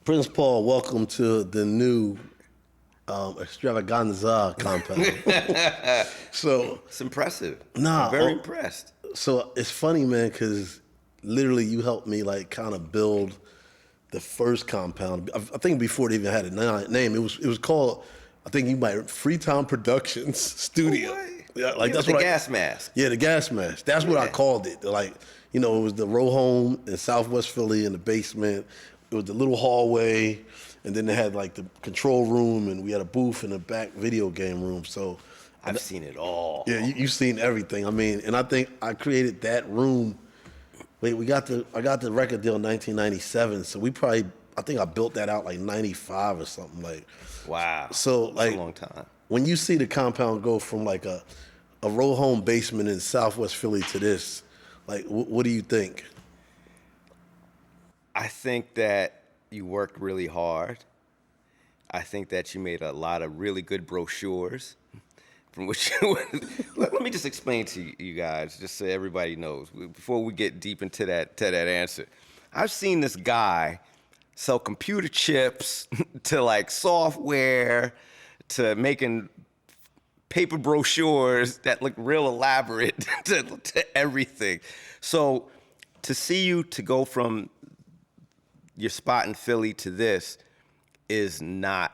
Prince Paul, welcome to the new extravaganza compound. So It's impressive. Nah, I'm very impressed. So it's funny, man, because literally you helped me like kind of build the first compound. I think before it even had a name, it was called, I think you might, Freetown Productions Studio. Yeah, like that's the what gas mask. Yeah, the gas mask. That's what I called it. Like, it was the row home in Southwest Philly in the basement. It was the little hallway, and then they had like the control room, and we had a booth in the back video game room. So I've seen it all. yeah, you've seen everything. I mean, and I think I created that room. Wait, I got the record deal in 1997, so I think I built that out like 95 or something. Like, wow. So like, that's a long time. When you see the compound go from like a row home basement in Southwest Philly to this, like, what do you think? I think that you worked really hard. I think that you made a lot of really good brochures. From which, let me just explain to you guys, just so everybody knows, before we get deep into that answer. I've seen this guy sell computer chips to like software to making paper brochures that look real elaborate to everything. So to see you to go from your spot in Philly to this is not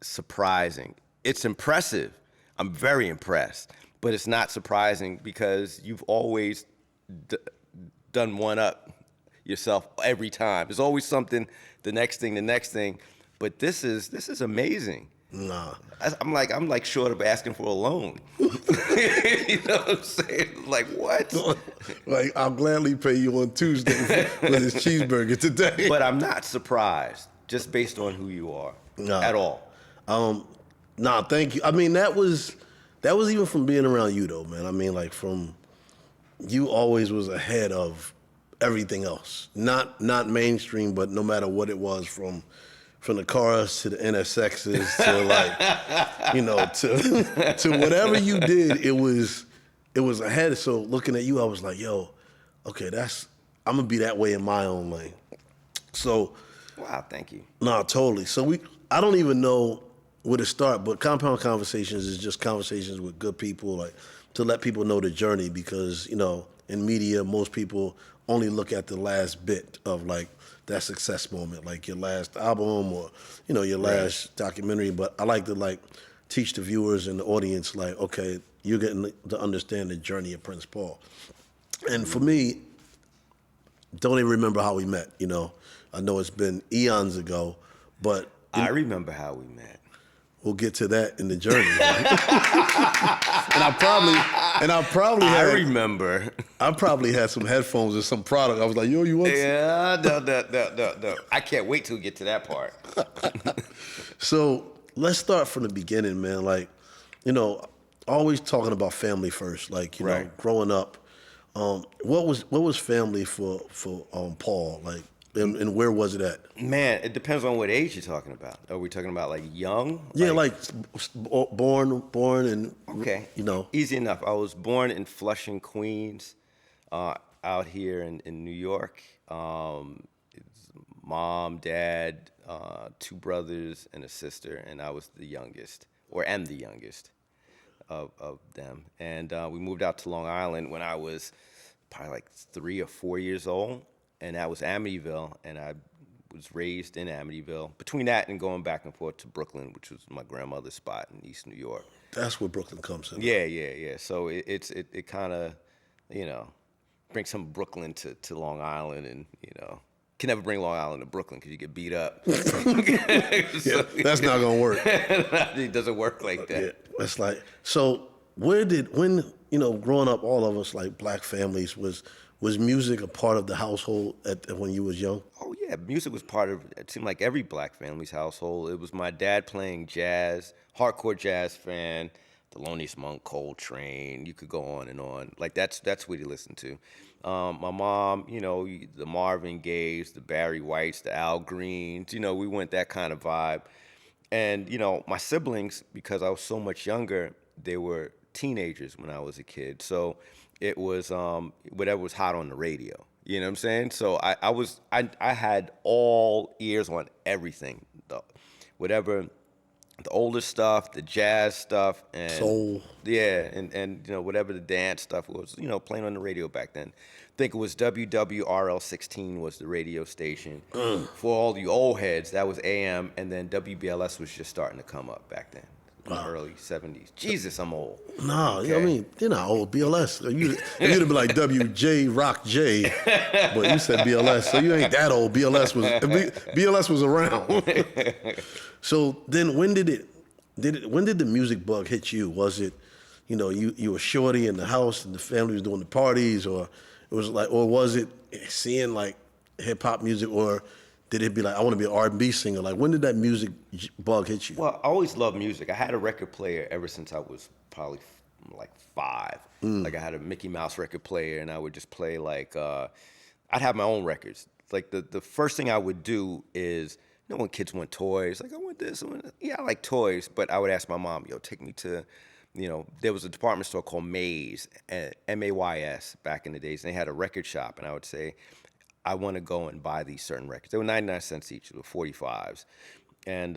surprising. It's impressive. I'm very impressed, but it's not surprising because you've always done one up yourself every time. There's always something, the next thing, but this is amazing. Nah. I'm like short of asking for a loan. You know what I'm saying? Like, what? Like, I'll gladly pay you on Tuesday for this cheeseburger today. But I'm not surprised, just based on who you are, at all. Nah, thank you. I mean, that was even from being around you, though, man. I mean, like, you always was ahead of everything else. Not mainstream, but no matter what it was, from the cars to the NSXs to like, to whatever you did, it was ahead. So looking at you, I was like, yo, okay, I'm gonna be that way in my own lane. So, wow, thank you. Nah, totally. So I don't even know where to start, but Compound Conversations is just conversations with good people, like to let people know the journey, because in media, most people only look at the last bit of like that success moment, like your last album or your last documentary. But I like to teach the viewers and the audience, like, okay, you're getting to understand the journey of Prince Paul. And for me, don't even remember how we met. I know it's been eons ago, but I remember how we met. We'll get to that in the journey. I remember. I probably had some headphones or some product. I was like, yo, you want some? Yeah, no. I can't wait till we get to that part. So let's start from the beginning, man. Like, always talking about family first. Like, growing up, what was family for Paul? Like, and where was it at? Man, it depends on what age you're talking about. Are we talking about like young? Yeah, like born and okay. Easy enough. I was born in Flushing, Queens, out here in New York. Mom, dad, 2 brothers and a sister, and I was the youngest, or am the youngest of them. And we moved out to Long Island when I was probably like 3 or 4 years old. And that was Amityville, and I was raised in Amityville. Between that and going back and forth to Brooklyn, which was my grandmother's spot in East New York. That's where Brooklyn comes in. Yeah. So it kind of, brings some Brooklyn to Long Island, and can never bring Long Island to Brooklyn because you get beat up. Yeah, that's not gonna work. It doesn't work like that. Yeah, that's like, so when growing up, all of us, like black families, was music a part of the household when you was young? Oh yeah, music was part of, it seemed like every black family's household. It was my dad playing jazz, hardcore jazz fan, Thelonious Monk, Coltrane, you could go on and on. Like that's what he listened to. My mom, the Marvin Gayes, the Barry Whites, the Al Greens, we went that kind of vibe. And, my siblings, because I was so much younger, they were teenagers when I was a kid. So it was whatever was hot on the radio. You know what I'm saying? So I had all ears on everything, whatever, the older stuff, the jazz stuff, and Soul. yeah, and whatever the dance stuff was, playing on the radio back then. I think it was WWRL 16 was the radio station. For all the old heads, that was AM, and then WBLS was just starting to come up back then. In the early 70s. Jesus, I'm old. No, Okay. I mean, you're not old. BLS. You'd have been like WJ Rock J, but you said BLS, so you ain't that old. BLS was around. So then when did the music bug hit you? Was it, you were shorty in the house and the family was doing the parties, or was it seeing like hip hop music, or did it be like, I want to be an R&B singer? Like, when did that music bug hit you? Well, I always loved music. I had a record player ever since I was probably like 5. Like, I had a Mickey Mouse record player, and I would just play like, I'd have my own records. Like, the first thing I would do is, when kids want toys, like, I want this, I like toys, but I would ask my mom, take me to, there was a department store called Mays, M-A-Y-S, back in the days, and they had a record shop, and I would say, I want to go and buy these certain records. They were 99 cents each, they were 45s. And,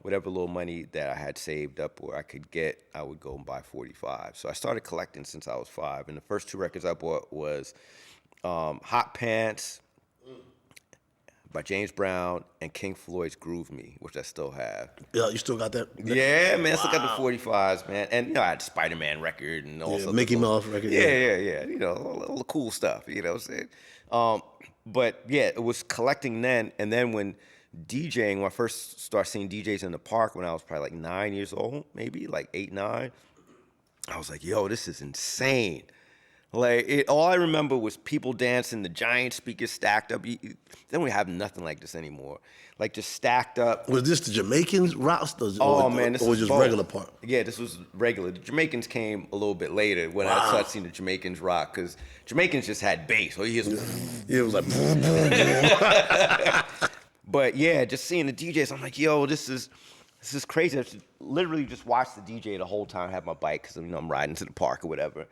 whatever little money that I had saved up or I could get, I would go and buy 45. So I started collecting since I was 5. And the first 2 records I bought was Hot Pants by James Brown and King Floyd's Groove Me, which I still have. Yeah, you still got that? Yeah, man, I still got the 45s, man. And, I had the Spider-Man record and all sorts Mickey of Mouse record. Yeah. All the cool stuff, what I'm saying? But yeah, it was collecting then, and then when DJing, when I first started seeing DJs in the park when I was probably like 9 years old, maybe like 8, 9, I was like, yo, this is insane. Like, all I remember was people dancing, the giant speakers stacked up. They don't have nothing like this anymore. Like, just stacked up. Was this the Jamaicans route? Oh, man, this or was was just both. regular part? Yeah, this was regular. The Jamaicans came a little bit later when I started seeing the Jamaicans rock, because Jamaicans just had bass. Or Yeah, it was like... But yeah, just seeing the DJs, I'm like, yo, this is crazy. I literally just watch the DJ the whole time, have my bike, because I'm riding to the park or whatever,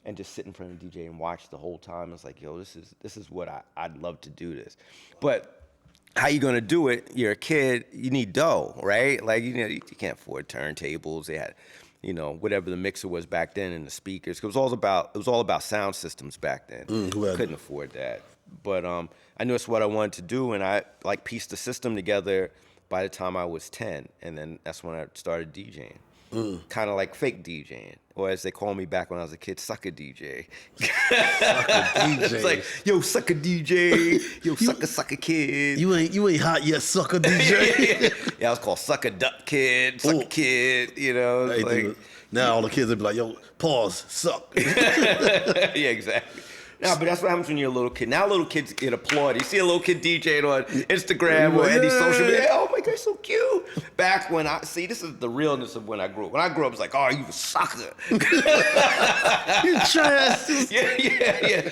and just sit in front of the DJ and watch the whole time. I was like, yo, this is what I'd love to do this. But how you gonna do it? You're a kid, you need dough, right? Like, you can't afford turntables. They had, whatever the mixer was back then and the speakers. 'Cause it was all about sound systems back then. Couldn't afford that. But I knew it's what I wanted to do, and I pieced the system together by the time I was 10, and then that's when I started DJing. Kind of like fake DJing, or as they called me back when I was a kid, sucka DJ. Sucka DJ. It's like, yo, sucka DJ, yo, sucka kid. You ain't hot yet, sucker DJ. Yeah, I was called sucka duck kid, sucka kid, it's like, now all the kids would be like, yo, pause, suck. yeah, exactly. No, but that's what happens when you're a little kid. Now little kids get applauded. You see a little kid DJing on Instagram or any social media. Oh my God, so cute. Back when this is the realness of when I grew up. When I grew up, it was like, oh, you a sucker. You trash. Yeah.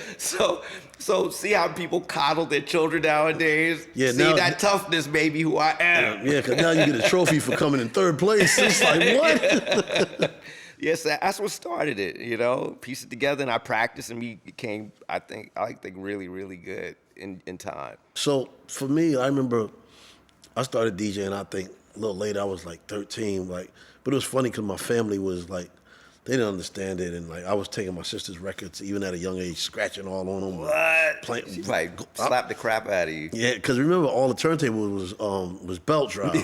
So see how people coddle their children nowadays? Yeah, see now, that toughness, baby, who I am. Yeah, because now you get a trophy for coming in 3rd place. It's like, what? Yes, that's what started it, piece it together, and I practiced, and we became, I think really, really good in time. So for me, I remember I started DJing, I think a little later, I was like 13, but it was funny because my family was like, they didn't understand it, and I was taking my sister's records, even at a young age, scratching all on them. What? She slapped the crap out of you. Yeah, because remember, all the turntable was belt drive.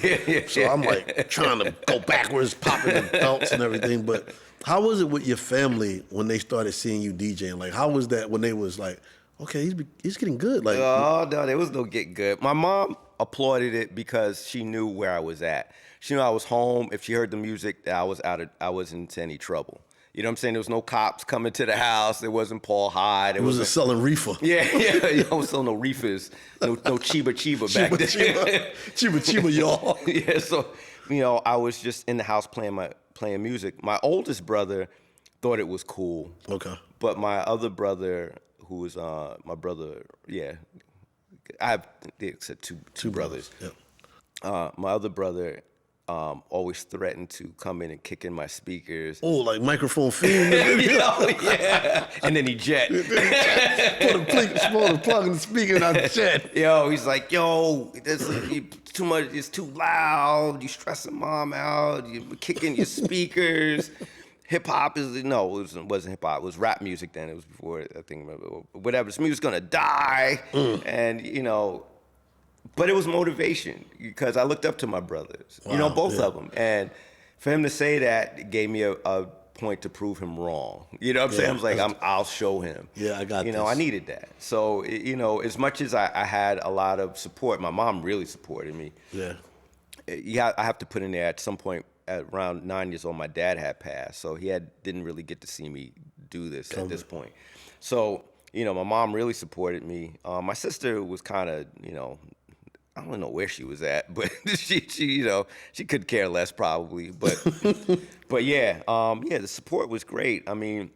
So I'm trying to go backwards, popping the belts and everything. But how was it with your family when they started seeing you DJing? How was that when they was like, okay, he's getting good? Oh, no, there was no get good. My mom applauded it because she knew where I was at. She knew I was home. If she heard the music, that I wasn't in any trouble. You know what I'm saying? There was no cops coming to the house. There wasn't Paul Hyde. It wasn't selling reefer. Yeah. I was selling no reefers, no chiba back then. Chiba, y'all. Yeah, so, I was just in the house playing music. My oldest brother thought it was cool. Okay. But my other brother, who was my brother, I have two brothers. Yep. My other brother, always threatened to come in and kick in my speakers. Oh, like microphone fiend. Yeah. And then he jet. Put a plug in the speaker and I jet. Yo, he's like, yo, too much. It's too loud. You stressing mom out. You kicking your speakers. Hip hop it wasn't hip hop. It was rap music then. It was before I think whatever. This music's gonna die, and but it was motivation because I looked up to my brothers. Wow, both of them, and for him to say that it gave me a point to prove him wrong. You know what I'm saying? I was like, I'll show him. Yeah, I got this. I needed that. So as much as I had a lot of support, my mom really supported me. Yeah. I have to put in there at some point. At around 9 years old, my dad had passed, so he didn't really get to see me do this at this point. So, my mom really supported me. My sister was kind of, I don't know where she was at, but she could care less probably. But, but yeah, the support was great. I mean,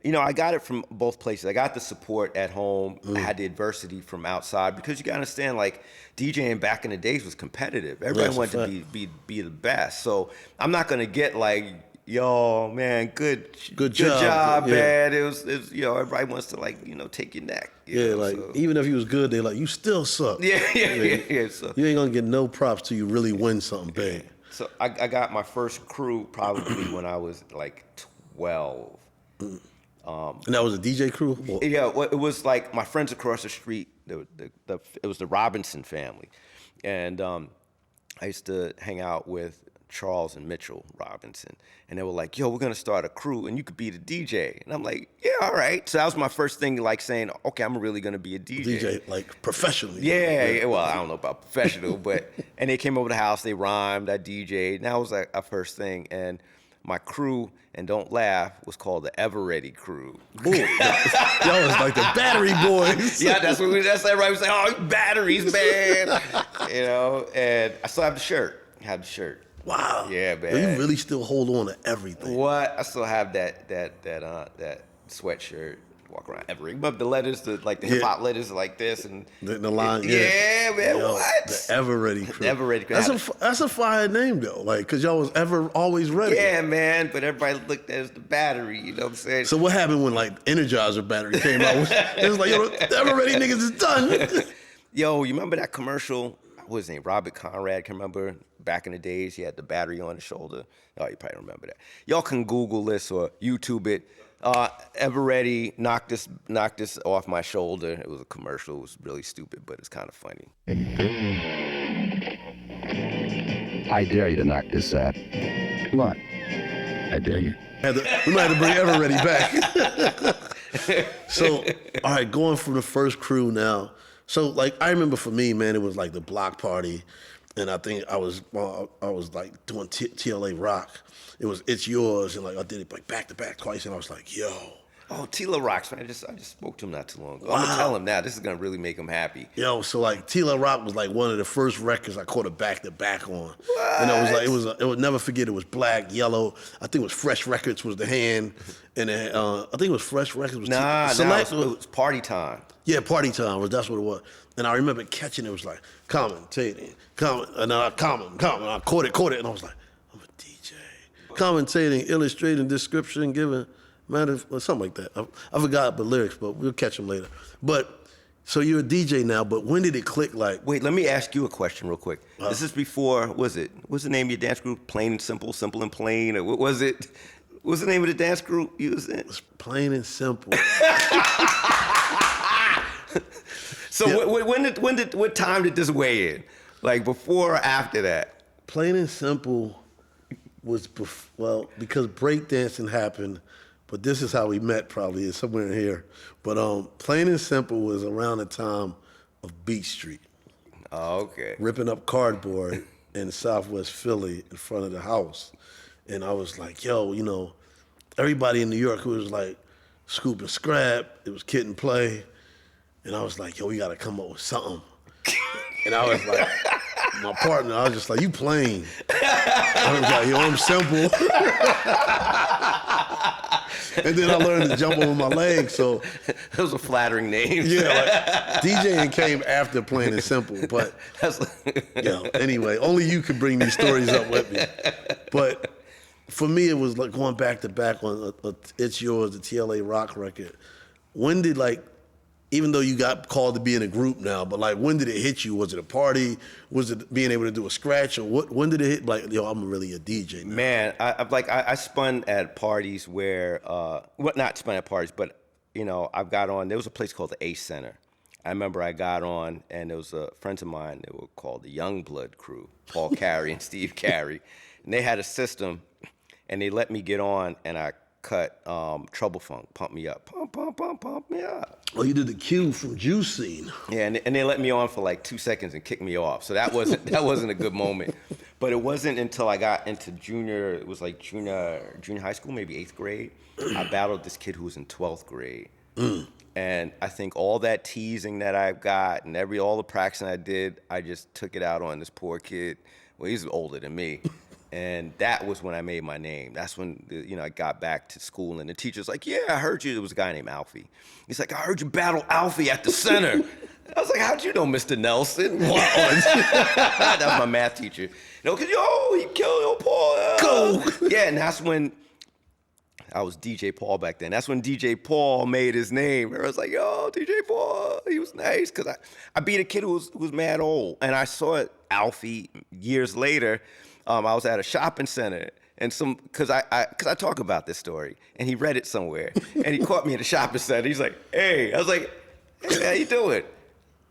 I got it from both places. I got the support at home. I had the adversity from outside because you got to understand, like, DJing back in the days was competitive. Everybody wanted to be the best. So I'm not going to get like, yo, man, good job, man. It was everybody wants to take your neck. Even if you was good, they're like, you still suck. Yeah. So, you ain't going to get no props till you really win something big. So I got my first crew probably when I was like 12. And that was a DJ crew? Yeah, it was like my friends across the street. It was the Robinson family, and I used to hang out with Charles and Mitchell Robinson, and they were like, "Yo, we're gonna start a crew, and you could be the DJ." And I'm like, "Yeah, all right." So that was my first thing, like saying, "Okay, I'm really gonna be a DJ." DJ, like professionally. Yeah. Well, I don't know about professional, but and they came over the house, they rhymed, I DJ'd, and that was like our first thing, and my crew, and don't laugh, was called the Ever Ready Crew. Ooh, y'all was like the Battery Boys. Yeah, that's everybody was like, oh, batteries, man. And I still have the shirt. Wow. Yeah, man. You really still hold on to everything. What? I still have that sweatshirt. Walk around Everett. But the letters, the hip hop letters are like this and the line. Yeah, man. What? The Ever Ready Crew. The Ever Ready Crew. That's a fire name though, like because y'all was always ready. Yeah, man. But everybody looked at it as the battery. You know what I'm saying? So what happened when like Energizer battery came out? It was like, yo, the Ever Ready niggas is done. Yo, you remember that commercial? What was his name? Robert Conrad. Can you remember back in the days? He had the battery on his shoulder. Oh, you probably remember that. Y'all can Google this or YouTube it. Ever Ready, knock this off my shoulder. It was a commercial. It was really stupid, but it's kind of funny. I dare you to knock this out. Come on. I dare you. We might have to bring Ever Ready back. So, all right, going from the first crew now. So, like, I remember for me, man, it was like the block party. And I think I was like doing TLA Rock. It was It's Yours, and like I did it like back to back twice, and I was like, yo. Oh, Tila Rock's, man. I just spoke to him not too long ago. Wow. I'm gonna tell him now. This is gonna really make him happy. Yo, so like Tila Rock was like one of the first records I caught a back to back on. What? And it would never forget. It was black, yellow. I think it was Fresh Records was the hand, and then, I think it was Fresh Records was it was Party Time. Yeah, Party Time that's what it was. And I remember catching it was like commentating, and I caught it, and I was like, I'm a DJ. Commentating, illustrating, description, giving, something like that. I forgot the lyrics, but we'll catch them later. But, so you're a DJ now, but when did it click like? Wait, let me ask you a question real quick. This is before, what's the name of your dance group? Plain and Simple, Simple and Plain, or what was it? What's the name of the dance group you was in? It's Plain and Simple. So yeah. What time did this weigh in? Like before or after that? Plain and Simple was because breakdancing happened, but this is how we met probably, is somewhere in here. But Plain and Simple was around the time of Beach Street. Oh, okay. Ripping up cardboard in Southwest Philly in front of the house. And I was like, yo, everybody in New York who was like Scoop and Scrap, it was Kid and Play. And I was like, yo, we got to come up with something. And I was like, my partner, I was just like, you plain. I was like, yo, I'm simple. And then I learned to jump over my legs. So Those are flattering names. yeah, like, DJing came after Plain and Simple. But anyway, only you could bring these stories up with me. But for me, it was like going back to back on It's Yours, the TLA Rock record. When did, like, even though you got called to be in a group now, but like, when did it hit you? Was it a party? Was it being able to do a scratch? Or when did it hit, like, yo, I'm really a DJ now? Man, I spun at parties where, well, not spun at parties, but, you know, I've got on, there was a place called the Ace Center. I remember I got on, and there was friends of mine, they were called the Youngblood Crew, Paul Carey and Steve Carey. And they had a system, and they let me get on, and I cut Trouble Funk, Pump Me Up, pump me up. Oh, you did the cue from Juice Scene. Yeah, and they let me on for like 2 seconds and kicked me off. So that wasn't a good moment. But it wasn't until I got into junior high school, maybe 8th grade, I battled this kid who was in 12th grade. And I think all that teasing that I got and all the practicing I did, I just took it out on this poor kid. Well, he's older than me. And that was when I made my name. That's when, you know, I got back to school, and the teacher's like, yeah, I heard you. There was a guy named Alfie. He's like, I heard you battle Alfie at the center. I was like, how'd you know, Mr. Nelson? That was my math teacher. You know, because, he killed Paul. Go! Yeah, and that's when I was DJ Paul back then. That's when DJ Paul made his name. I was like, yo, DJ Paul, he was nice. Because I beat a kid who was mad old. And I saw Alfie years later. I was at a shopping center, and because I talk about this story, and he read it somewhere, and he caught me at a shopping center. He's like, hey. I was like, hey, how you doing?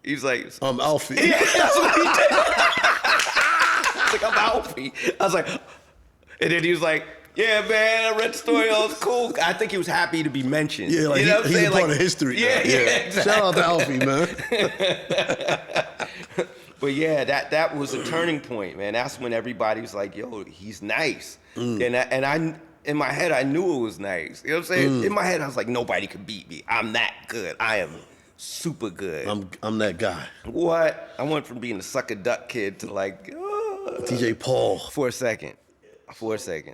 He's like, I'm Alfie. Yeah, that's what he did. I was like, I'm Alfie. I was like, and then he was like, yeah, man, I read the story. Oh, it's cool. I think he was happy to be mentioned. Yeah, like, you know what I'm he's saying? a part of history. Yeah, exactly. Shout out to Alfie, man. But yeah, that was a turning point, man. That's when everybody was like, yo, he's nice. And I in my head, I knew it was nice. You know what I'm saying? In my head, I was like, nobody could beat me. I'm that good. I am super good. I'm that guy. What? I went from being a sucker duck kid to like, DJ Paul. For a second.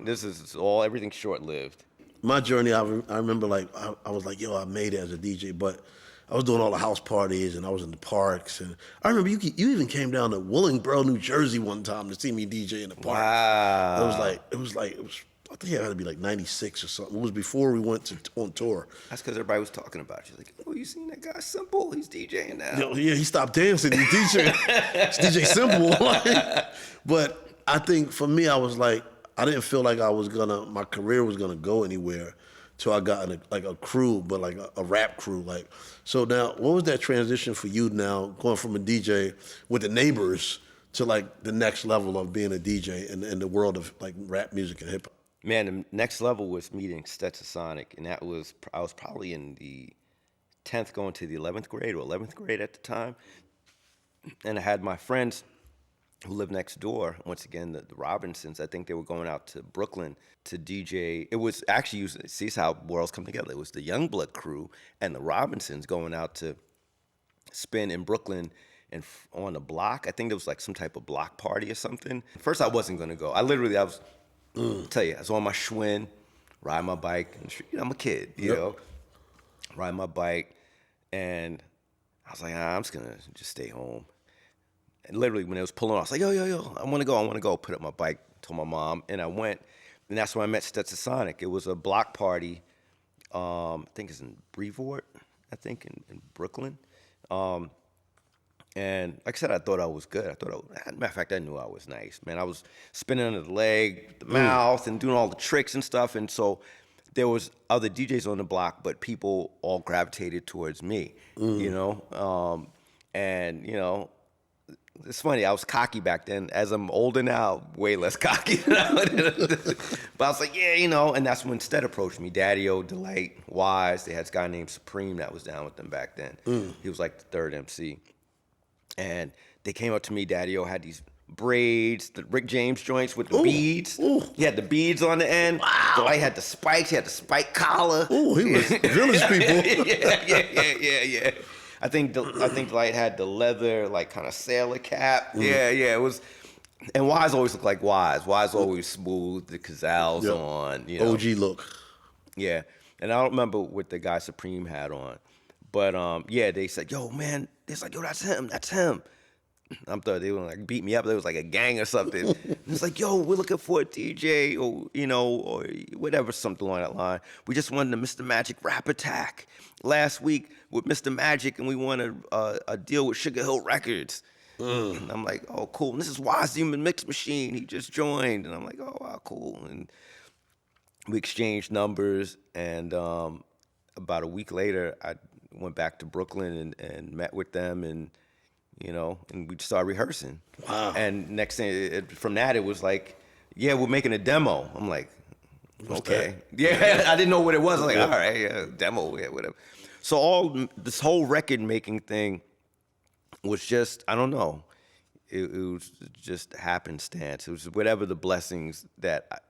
This is everything's short-lived. My journey, I remember, like, I was like, yo, I made it as a DJ, but I was doing all the house parties, and I was in the parks, and I remember you even came down to Willingboro, New Jersey one time to see me DJ in the park. Wow. It was I think it had to be like 96 or something. It was before we went on tour. That's because everybody was talking about you. Like, oh, you seen that guy Simple? He's DJing now. Yeah, he stopped dancing. He's DJing. It's DJ Simple. But I think for me, I was like, I didn't feel like my career was gonna go anywhere till I got in a crew, but like a rap crew. Like, so now, what was that transition for you now, going from a DJ with the neighbors to like the next level of being a DJ in the world of like rap music and hip hop? Man, the next level was meeting Stetasonic, and I was probably in the 10th going to the 11th grade or 11th grade at the time, and I had my friends who lived next door, once again, the Robinsons. I think they were going out to Brooklyn to DJ. It was actually, see how worlds come together. It was the Youngblood Crew and the Robinsons going out to spin in Brooklyn and on the block. I think there was like some type of block party or something. First, I wasn't going to go. I was on my Schwinn, riding my bike. And, I'm a kid, you know, riding my bike. And I was like, I'm just going to just stay home. And literally, when it was pulling off, I was like, yo, I want to go. Put up my bike, told my mom, and I went. And that's when I met Stetasonic. It was a block party, I think it's in Brevoort, in Brooklyn. And like I said, I thought I was good. Matter of fact, I knew I was nice, man. I was spinning under the leg, the mouth, and doing all the tricks and stuff. And so there was other DJs on the block, but people all gravitated towards me, you know? And, you know, it's funny, I was cocky back then. As I'm older now, way less cocky. But I was like, yeah, you know, and that's when Stead approached me. Daddy-O, Delight, Wise. They had this guy named Supreme that was down with them back then. He was like the third MC. And they came up to me. Daddy-O had these braids, the Rick James joints with the beads. He had the beads on the end. Wow. Delight had the spikes. He had the spike collar. Oh, he was village people. Yeah. I think Delight had the leather, like, kind of sailor cap. Yeah, it was. And Wise always looked like Wise. Wise always smooth, the Cazals on. You know. OG look. Yeah. And I don't remember what the guy Supreme had on. But yeah, they said, yo, man, it's like, yo, that's him. I'm thought they were like beat me up. There was like a gang or something. And it's like, yo, we're looking for a DJ or or whatever, something along that line. We just won the Mr. Magic Rap Attack last week with Mr. Magic, and we won a deal with Sugar Hill Records. And I'm like, oh, cool. And this is Wise Human Mix Machine. He just joined, and I'm like, oh, wow, cool. And we exchanged numbers, and about a week later, I went back to Brooklyn and met with them, and and we started rehearsing. Wow. And next thing, from that, it was like, yeah, we're making a demo. I'm like, okay. Yeah, I didn't know what it was. I'm like, all right, yeah, demo, yeah, whatever. So this whole record making thing was just, I don't know. It was just happenstance. It was whatever the blessings that,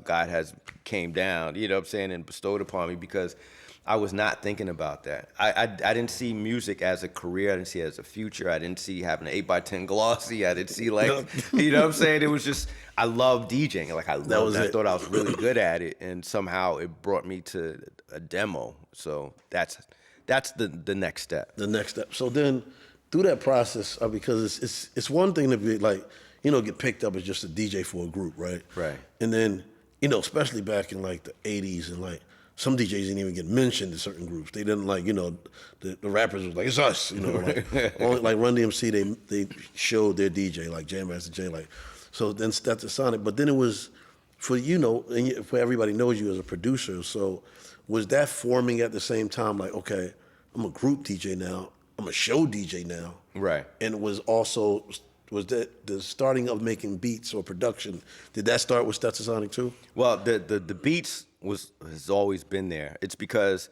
God has came down, what I'm saying, and bestowed upon me, because I was not thinking about that. I didn't see music as a career. I didn't see it as a future. I didn't see having an 8x10 glossy. I didn't see what I'm saying? It was just, I loved DJing. Like I thought I was really good at it, and somehow it brought me to a demo. So that's the next step. The next step. So then through that process, because it's one thing to be like, get picked up as just a DJ for a group, right? Right. And then, especially back in like the 80s and like, some DJs didn't even get mentioned in certain groups. They didn't like, the rappers was like, it's us, like, only, like Run DMC, they showed their DJ, like Jam Master Jay, like, so then Stetasonic. But then it was for, and for everybody knows you as a producer. So was that forming at the same time, like, okay, I'm a group DJ now, I'm a show DJ now. Right. And it was also, was that the starting of making beats or production, did that start with Stetasonic too? Well, the beats has always been there. It's because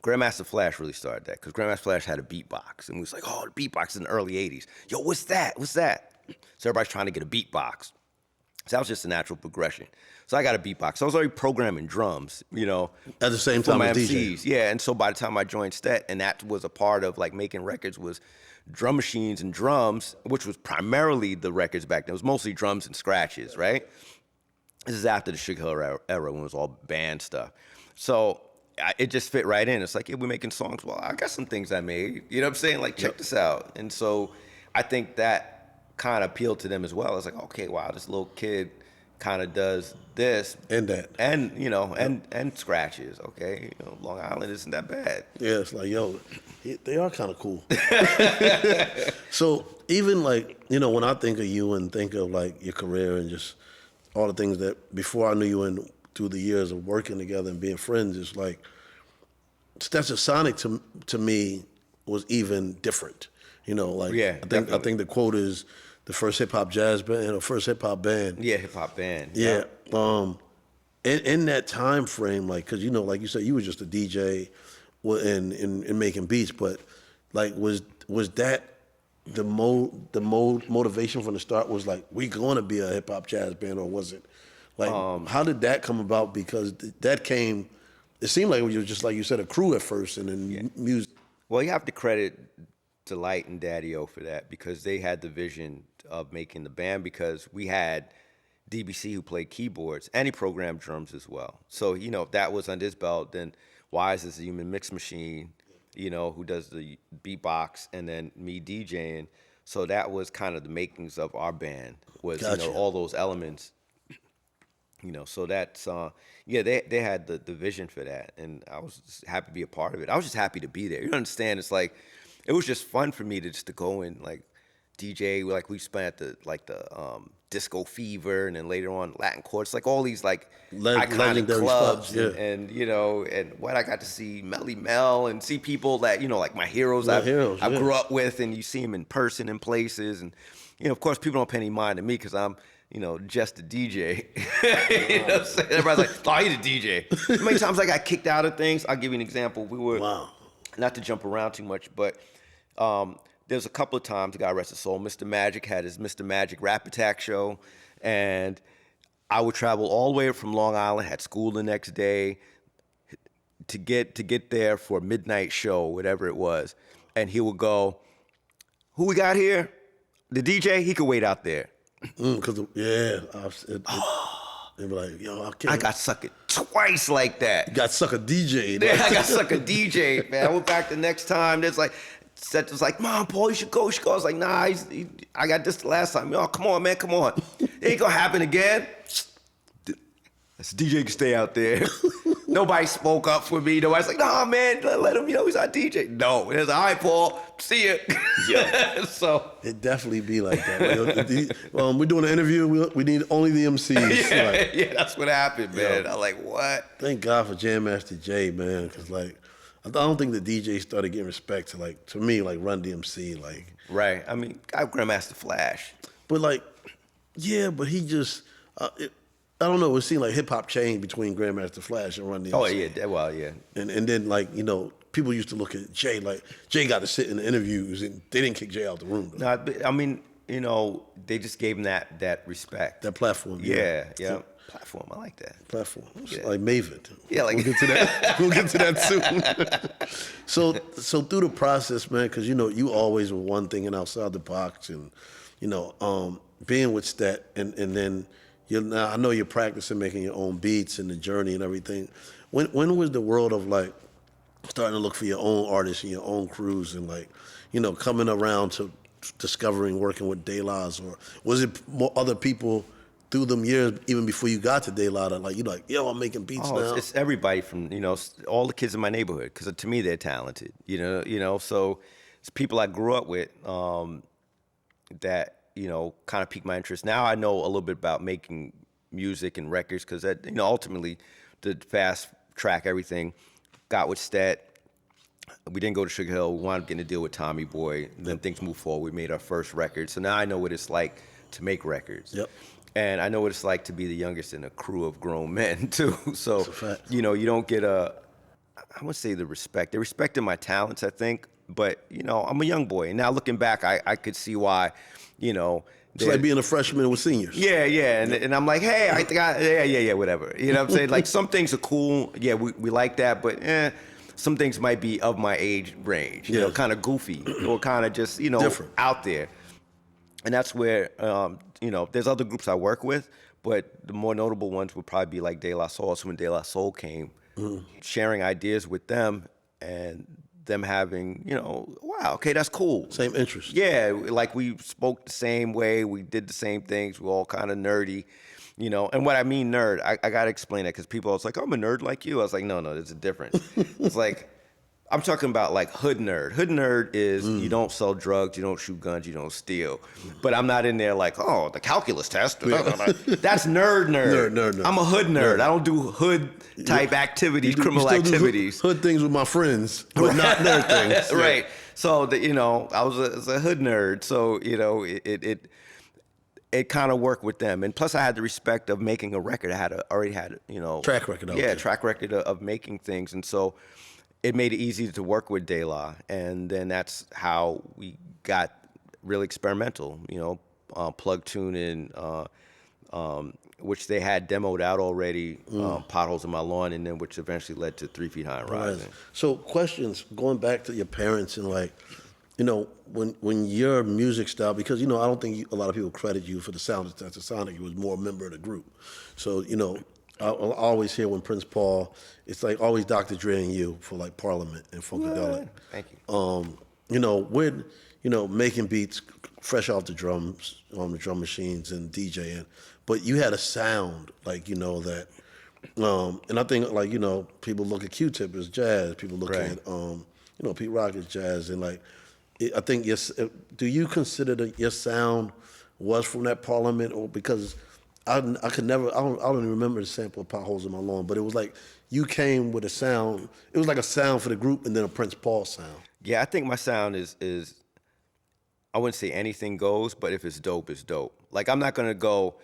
Grandmaster Flash really started that, because Grandmaster Flash had a beatbox, and we was like, oh, the beatbox in the early 80s. Yo, what's that? So everybody's trying to get a beatbox. So that was just a natural progression. So I got a beatbox. So I was already programming drums, At the same time as DJ. MCs. Yeah, and so by the time I joined Stet, and that was a part of like making records, was drum machines and drums, which was primarily the records back then. It was mostly drums and scratches, right? This is after the Sugar Hill era when it was all band stuff. So it just fit right in. It's like, yeah, we're making songs. Well, I got some things I made. You know what I'm saying? Like, check this out. And so I think that kind of appealed to them as well. It's like, okay, wow, this little kid kind of does this. And that. And, and scratches, okay? Long Island isn't that bad. Yeah, it's like, yo, they are kind of cool. So even like, when I think of you and think of like your career and just all the things that before I knew you and through the years of working together and being friends, it's like Stetasonic to me was even different. Yeah, I think the quote is the first hip hop jazz band or first hip hop band. Yeah, hip hop band. Yeah. In that time frame, like, cause like you said, you were just a DJ and making beats, but like was that the motivation from the start was like, we going to be a hip hop jazz band, or was it like, how did that come about? Because that came, it seemed like it was just like you said, a crew at first, and then music. Well, you have to credit Delight and Daddy-O for that, because they had the vision of making the band, because we had DBC who played keyboards and he programmed drums as well. So, if that was under his belt, then Wise is the human mix machine, who does the beatbox, and then me DJing. So that was kind of the makings of our band, was, Gotcha. All those elements. So that's, they had the vision for that, and I was just happy to be a part of it. I was just happy to be there. You understand? It's like, it was just fun for me to go and like DJ, like we spent at the Disco Fever, and then later on Latin Quarters, like all these like iconic clubs, spots, yeah. and what I got to see Melly Mel and see people that like my heroes I grew up with, and you see them in person in places, and of course people don't pay any mind to me because I'm just a DJ. What I'm saying? Everybody's like, oh, he's a DJ. How many times I got kicked out of things? I'll give you an example. We were, not to jump around too much, but there's a couple of times, God rest his soul, Mr. Magic had his Mr. Magic Rap Attack show, and I would travel all the way from Long Island, had school the next day, to get there for a midnight show, whatever it was, and he would go, who we got here? The DJ? He could wait out there. They be like, yo, I can't. I got suckered twice like that. Got sucker DJ. Yeah, I got suckered DJ, man. I went back the next time. There's like, Seth was like, Mom, Paul, you should go. I was like, nah, I got this the last time. Yo, come on, man, come on. It ain't gonna happen again. This DJ can stay out there. Nobody spoke up for me. Nobody's like, nah, man, let him, he's our DJ. No, it's all right, Paul, see ya. Yeah. So it definitely be like that. We're doing an interview. We need only the MCs. yeah, like, yeah, that's what happened, man. I'm like, what? Thank God for Jam Master Jay, man, because like I don't think the DJ started getting respect to me, like Run DMC, like. Right. I mean, I have Grandmaster Flash. But like, yeah, but he just. I don't know. It seemed like hip hop changed between Grandmaster Flash and Run DMC. Oh yeah, well yeah. And then like people used to look at Jay like Jay got to sit in the interviews and they didn't kick Jay out the room. Though. No, I mean they just gave him that respect. That platform. Yeah. Platform. I like that. Platform. Yeah. Like Maven. Yeah, like we'll get to that. We'll get to that soon. So through the process, man, because you always were one thing and outside the box, and being with Stet, and then. Now I know you're practicing making your own beats and the journey and everything. When was the world of like starting to look for your own artists and your own crews and like, coming around to discovering working with De La's, or was it more other people through them years even before you got to De La that like yo, I'm making beats now? It's everybody from all the kids in my neighborhood, because to me they're talented. So it's people I grew up with that. Kind of piqued my interest. Now I know a little bit about making music and records, because that, ultimately, to fast track everything, got with Stet. We didn't go to Sugar Hill. We wound up getting a deal with Tommy Boy. Then things moved forward. We made our first record. So now I know what it's like to make records. Yep. And I know what it's like to be the youngest in a crew of grown men too. So That's a fact. you don't get I wouldn't say the respect. They respected my talents, I think. But I'm a young boy, and now looking back, I could see why. It's like being a freshman with seniors. Yeah, and I'm like, hey, I think yeah, whatever. You know what I'm saying? Like, some things are cool. Yeah, we like that, but some things might be of my age range. Kind of goofy or kind of just different, out there. And that's where there's other groups I work with, but the more notable ones would probably be like De La Soul. So when De La Soul came, sharing ideas with them and them having, wow, okay, that's cool. Same interest. Yeah, like we spoke the same way, we did the same things, we're all kind of nerdy, And what I mean nerd, I got to explain that, because people are like, I'm a nerd like you. I was like, no, there's a difference. It's like, I'm talking about like hood nerd. Hood nerd is you don't sell drugs, you don't shoot guns, you don't steal. But I'm not in there like, oh, the calculus test. That's nerd. Nerd. I'm a hood nerd. I don't do hood type activities, criminal activities. Hood things with my friends, but not nerd things. Right. So I was a hood nerd. So it kind of worked with them, and plus I had the respect of making a record. I already had track record. Track record of making things, and so. It made it easy to work with De La, and then that's how we got really experimental, plug tuning, which they had demoed out already, Potholes in My Lawn, and then which eventually led to 3 Feet High and Rising. So questions, going back to your parents and like, when your music style, because, I don't think a lot of people credit you for the sound of Stetasonic. You was more a member of the group. So, I always hear when Prince Paul, it's like always Dr. Dre and you for like Parliament and Funkadelic. Thank you. With making beats fresh off the drums, on the drum machines and DJing, but you had a sound like that. And I think like people look at Q-Tip as jazz. People look at Pete Rock as jazz, and like I think do you consider that your sound was from that Parliament, or because I could never. I don't even remember the sample of Potholes in My Lawn, but it was like you came with a sound. It was like a sound for the group, and then a Prince Paul sound. Yeah, I think my sound is I wouldn't say anything goes, but if it's dope, it's dope. Like, I'm not gonna go.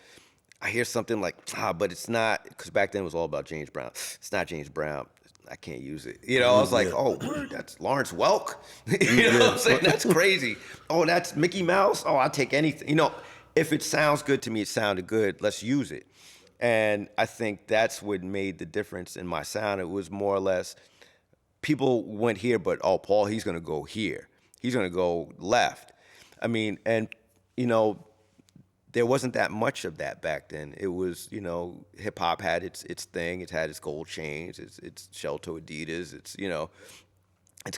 I hear something like but it's not, because back then it was all about James Brown. It's not James Brown. I can't use it. I was like, oh, word, that's Lawrence Welk. You know what I'm saying? That's crazy. Oh, that's Mickey Mouse. Oh, I'll take anything. If it sounds good to me, it sounded good, let's use it. And I think that's what made the difference in my sound. It was more or less, people went here, but, Paul, he's going to go here. He's going to go left. I mean, and, there wasn't that much of that back then. It was, hip hop had its thing. It had its gold chains, its shell toe Adidas, its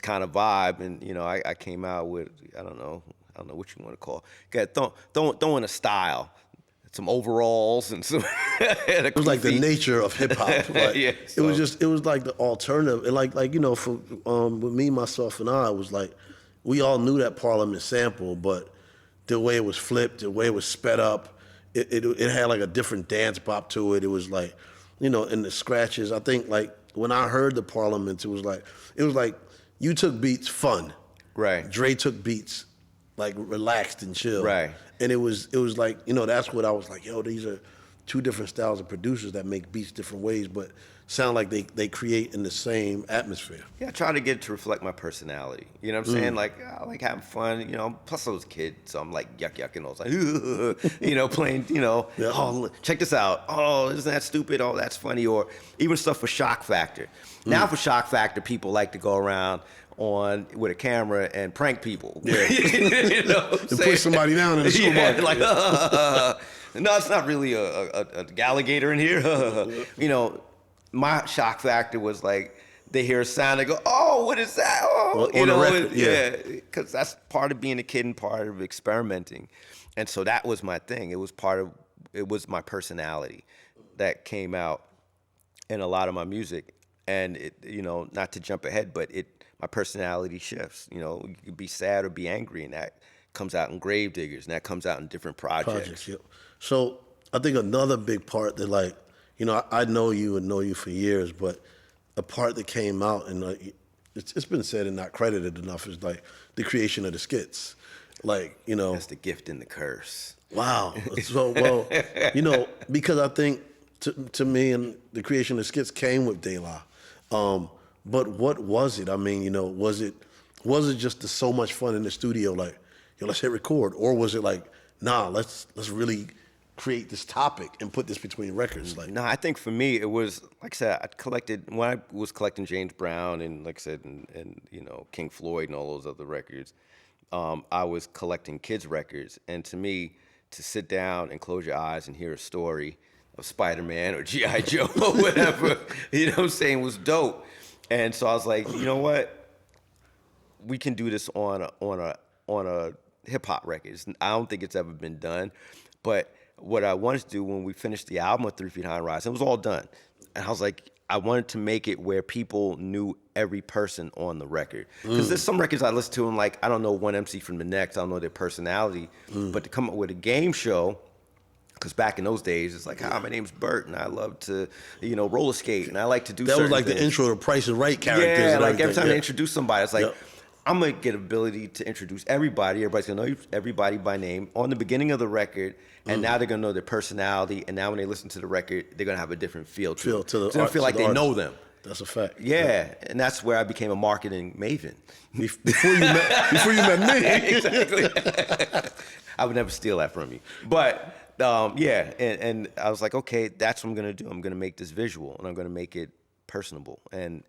kind of vibe. And I came out with I don't know what you want to call it. Throwing a style, some overalls and some. It was like the nature of hip hop. Like, yeah, it was like the alternative. And like for with me, myself, and I, it was like we all knew that Parliament sample, but the way it was flipped, the way it was sped up, it had like a different dance bop to it. It was like, in the scratches. I think like when I heard the Parliaments, it was like you took beats fun, right? Dre took beats like relaxed and chill, right? And it was like that's what I was like. Yo, these are two different styles of producers that make beats different ways, but sound like they create in the same atmosphere. Yeah, I try to get it to reflect my personality. You know what I'm saying? Like, I like having fun, plus I was a kid, so I'm like yuck, and I was like, playing, oh, check this out. Oh, isn't that stupid? Oh, that's funny. Or even stuff for shock factor. Now for shock factor, people like to go around with a camera and prank people. Yeah. To push somebody down in the supermarket. Like, no, it's not really a alligator in here. My shock factor was like they hear a sound and go, "Oh, what is that?" Oh, on the record, yeah, because that's part of being a kid and part of experimenting, and so that was my thing. It was my personality that came out in a lot of my music, and not to jump ahead, but my personality shifts. You could be sad or be angry, and that comes out in Gravediggaz, and that comes out in different projects. Yep. So I think another big part that like. I know you and know you for years, but a part that came out, and it's been said and not credited enough, is like the creation of the skits. Like, That's the gift and the curse. Wow. So, well, because I think to me, and the creation of skits came with De La. But what was it? I mean, was it just so much fun in the studio, like, let's hit record? Or was it like, nah, let's really create this topic and put this between records? Like, no, I think for me it was, like I said, when I was collecting James Brown and, like I said, and King Floyd and all those other records, I was collecting kids' records, and to me, to sit down and close your eyes and hear a story of Spider-Man or G.I. Joe or whatever, was dope. And so I was like, you know what, we can do this on a hip hop record. I don't think it's ever been done, but what I wanted to do when we finished the album of 3 Feet High and Rise, it was all done. And I was like, I wanted to make it where people knew every person on the record. Because there's some records I listen to and like, I don't know one MC from the next, I don't know their personality. But to come up with a game show, because back in those days, it's like, hi, my name's Bert, and I love to, roller skate, and I like to do that was like things. The intro to Price is Right characters. Yeah, and like every time they introduce somebody, it's like, I'm going to get ability to introduce everybody. Everybody's going to know everybody by name on the beginning of the record, and now they're going to know their personality, and now when they listen to the record, they're going to have a different feel to it. They're going to feel like they know them. That's a fact. Yeah, and that's where I became a marketing maven. Before you met me. Exactly. I would never steal that from you. But, and I was like, okay, that's what I'm going to do. I'm going to make this visual, and I'm going to make it personable. And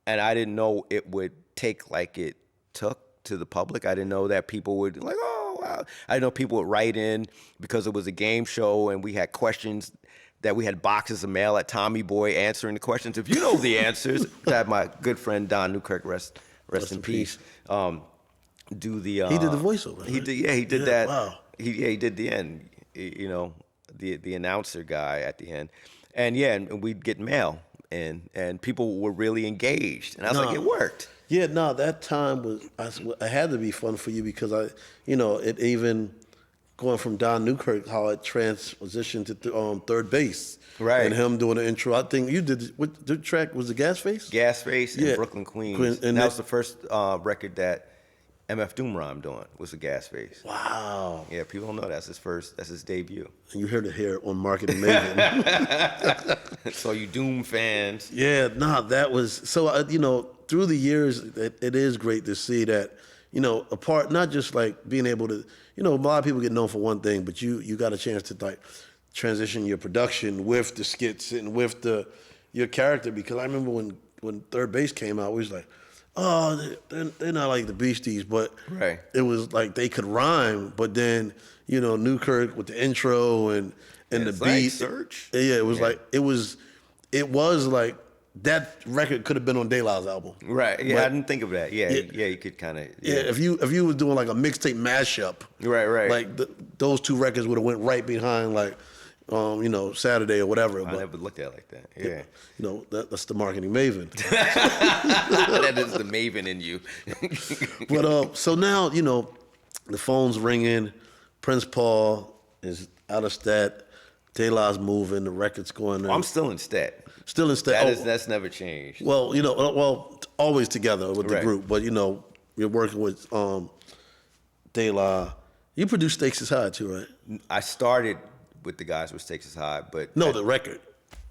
I didn't know it would take like it took to the public. I didn't know that people would like, oh, wow. I didn't know people would write in because it was a game show and we had questions that we had boxes of mail at Tommy Boy answering the questions. If you know the answers, I had my good friend Don Newkirk, rest in peace, do the... he did the voiceover. He did, he did that. Wow. He did the end, the announcer guy at the end. And and we'd get mail. And people were really engaged, and I was like, it worked. Yeah, no, that time it had to be fun for you because it even going from Don Newkirk, how it transitioned to Third Base, right? And him doing the intro. I think you did. What the track was? The Gas Face. Gas Face in Brooklyn, Queens. And that was the first record that MF Doom rhymed on, was the Gas Face. Wow. Yeah, people don't know that's his debut. And you heard it here on Marketing Maven. So you Doom fans. Yeah, that was, so, through the years, it is great to see that, a part, not just like being able to, a lot of people get known for one thing, but you got a chance to like transition your production with the skits and with your character, because I remember when Third Base came out, we was like, oh, they're not like the Beasties, but Right. it was like they could rhyme, but then, Newkirk with the intro and the It's beat. like Search. Yeah, it was Yeah. like, it was like, that record could have been on De La's album. Right. Yeah, But- I didn't think of that. Yeah. You could kind of. Yeah, if you was doing like a mixtape mashup, Right. like those two records would have went right behind like, Saturday or whatever. I But never looked at it like that. Yeah. that's the marketing maven. That is the maven in you. But so now the phone's ringing. Prince Paul is out of stat. De La's moving. The record's going. I'm still in stat. Still in stat. That's never changed. Well, always together with the Right. group. But you're working with De La. You produced Stakes is High too, right? I started with the guys with Stakes is High, but No, the record.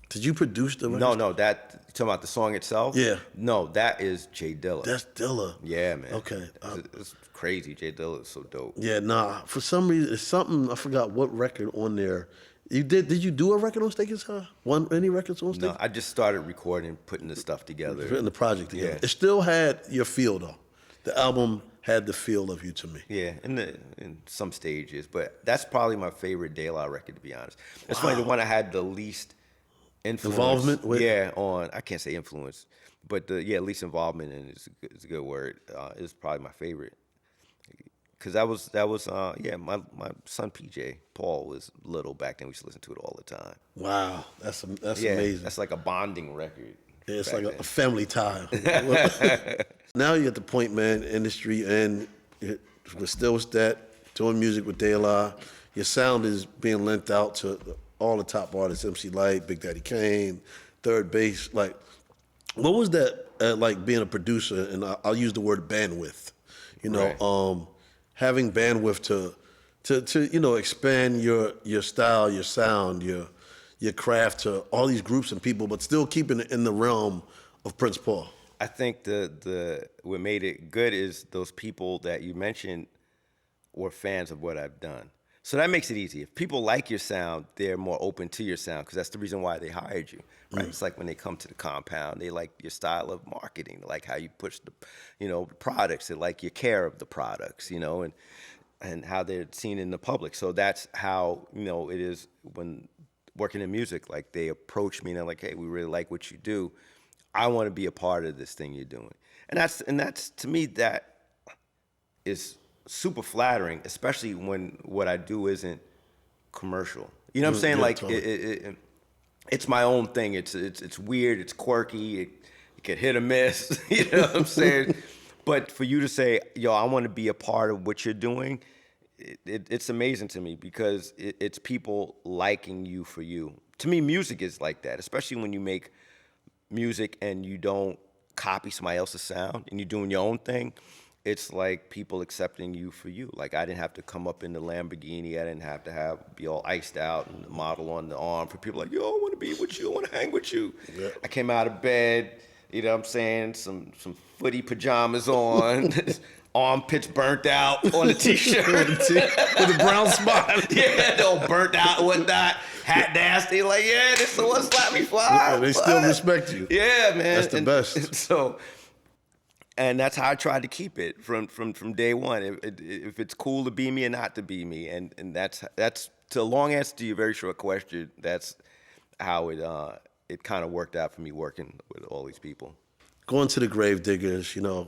Did you produce the record? no, that you talking about the song itself? Yeah. No, that is Jay Dilla. That's Dilla. Yeah, man. Okay. It's crazy. Jay Dilla is so dope. Yeah, nah. For some reason, it's something I forgot what record on there. Did you do a record on Stakes is High? Any records on Stakes? No, I just started recording, putting the stuff together. Putting the project together. Yeah. It still had your feel though. The album had the feel of you to me. Yeah, in some stages, but that's probably my favorite De La record, to be honest. That's probably the one I had the least influence. Involvement with? Yeah, on, I can't say influence, but least involvement in it is a good word. Is probably my favorite. Because that was my son PJ Paul was little back then. We used to listen to it all the time. Wow, that's Yeah, amazing. that's like a bonding record. Yeah, it's back like a then. family tie. Now you're at the point, man, industry, and we're still doing music with De La. Your sound is being lent out to all the top artists, MC Lyte, Big Daddy Kane, Third Bass. Like, what was that like being a producer? And I'll use the word bandwidth. Right. Having bandwidth to expand your style, your sound, your craft to all these groups and people, but still keeping it in the realm of Prince Paul. I think what made it good is those people that you mentioned were fans of what I've done. So that makes it easy. If people like your sound, they're more open to your sound because that's the reason why they hired you, right? It's like when they come to the compound, they like your style of marketing, they like how you push the products, they like your care of the products, and how they're seen in the public. So that's how, it is when working in music. Like they approach me and they're like, hey, we really like what you do. I want to be a part of this thing you're doing. And that's to me, that is super flattering, especially when what I do isn't commercial. You know what I'm saying? Yeah, Like totally. it's my own thing. It's weird. It's quirky. It can hit or miss. You know what I'm saying? But for you to say, yo, I want to be a part of what you're doing, it's amazing to me because it's people liking you for you. To me, music is like that, especially when you make music and you don't copy somebody else's sound and you're doing your own thing. It's like people accepting you for you. Like I didn't have to come up in the Lamborghini. I didn't have to be all iced out and the model on the arm for people like, yo, I want to be with you. I want to hang with you. Yeah. I came out of bed, you know what I'm saying, some footy pajamas on, armpits burnt out on the T-shirt. with a brown spot. Yeah, all burnt out and whatnot. Hat nasty, like, yeah, this is the one slap me fly. Yeah, they still What? respect you. Yeah, man. That's the best. So, and that's how I tried to keep it from day one. If it's cool to be me or not to be me, and that's to a long answer to your very short question. That's how it kind of worked out for me working with all these people. Going to the Gravediggaz,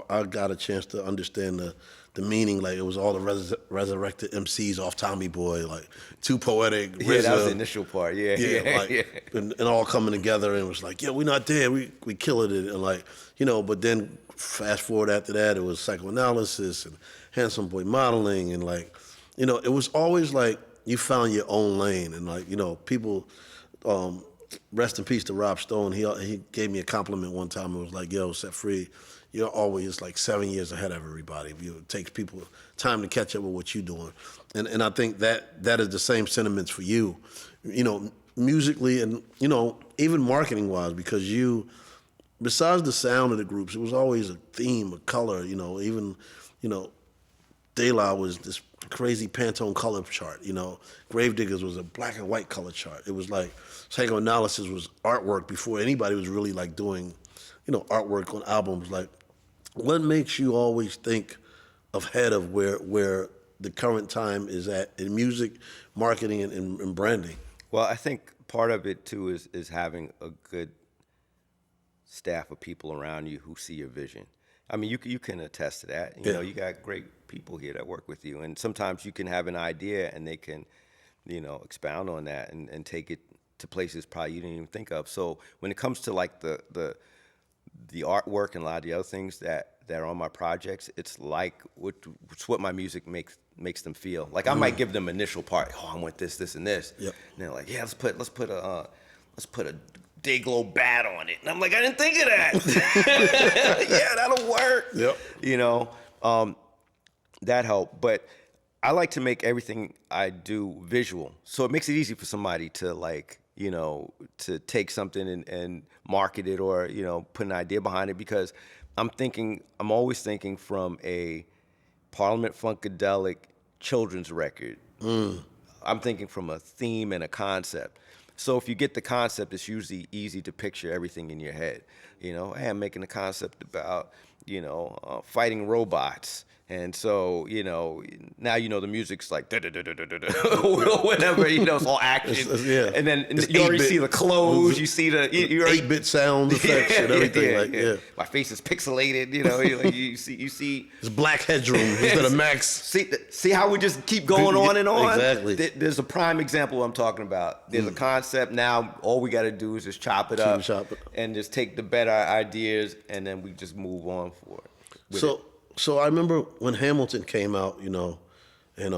I got a chance to understand the meaning. Like it was all the resurrected MCs off Tommy Boy, like Too Poetic. Yeah, that was RZA. the initial part. Yeah, Like, and all coming together, and it was like, yeah, we're not dead, we killed it, and like, but then fast forward after that, it was psychoanalysis and handsome boy modeling, and like, it was always like you found your own lane, and like, people, rest in peace to Rob Stone. He gave me a compliment one time. It was like, yo, Set Free, you're always like 7 years ahead of everybody. It takes people time to catch up with what you're doing. And I think that is the same sentiments for you, musically and, even marketing wise, because besides the sound of the groups, it was always a theme, a color, even, De La was this crazy Pantone color chart, Gravediggaz was a black and white color chart. It was like psychoanalysis was artwork before anybody was really like doing, artwork on albums. Like what makes you always think ahead of where the current time is at in music, marketing, and branding? Well, I think part of it too is having a good staff of people around you who see your vision. I mean, you can attest to that. You know, you got great people here that work with you, and sometimes you can have an idea and they can, you know, expound on that and take it to places probably you didn't even think of. So when it comes to like the artwork and a lot of the other things that are on my projects, it's like it's what my music makes them feel. Like I might give them initial part. Oh, I want this, this, and this. Yep. And they're like, yeah, let's put a Dayglow bat on it. And I'm like, I didn't think of that. Yeah, that'll work. Yep. You know, that helped. But I like to make everything I do visual. So it makes it easy for somebody to like, you know, to take something and market it or, you know, put an idea behind it, because I'm always thinking from a Parliament Funkadelic children's record. I'm thinking from a theme and a concept. So if you get the concept, it's usually easy to picture everything in your head. You know, hey, I'm making a concept about, you know, fighting robots. And so, you know, now you know the music's like whatever, you know, it's all action. Yeah. And then It's you already 8-bit. see the clothes, you see the you already, 8-bit sound effects and everything. My face is pixelated, you know, you see It's black headroom instead of max. See how we just keep going on and on? Exactly. There's a prime example I'm talking about. There's a concept. Now all we got to do is just chop it up and just take the better ideas, and then we just move on for it. So I remember when Hamilton came out, you know, and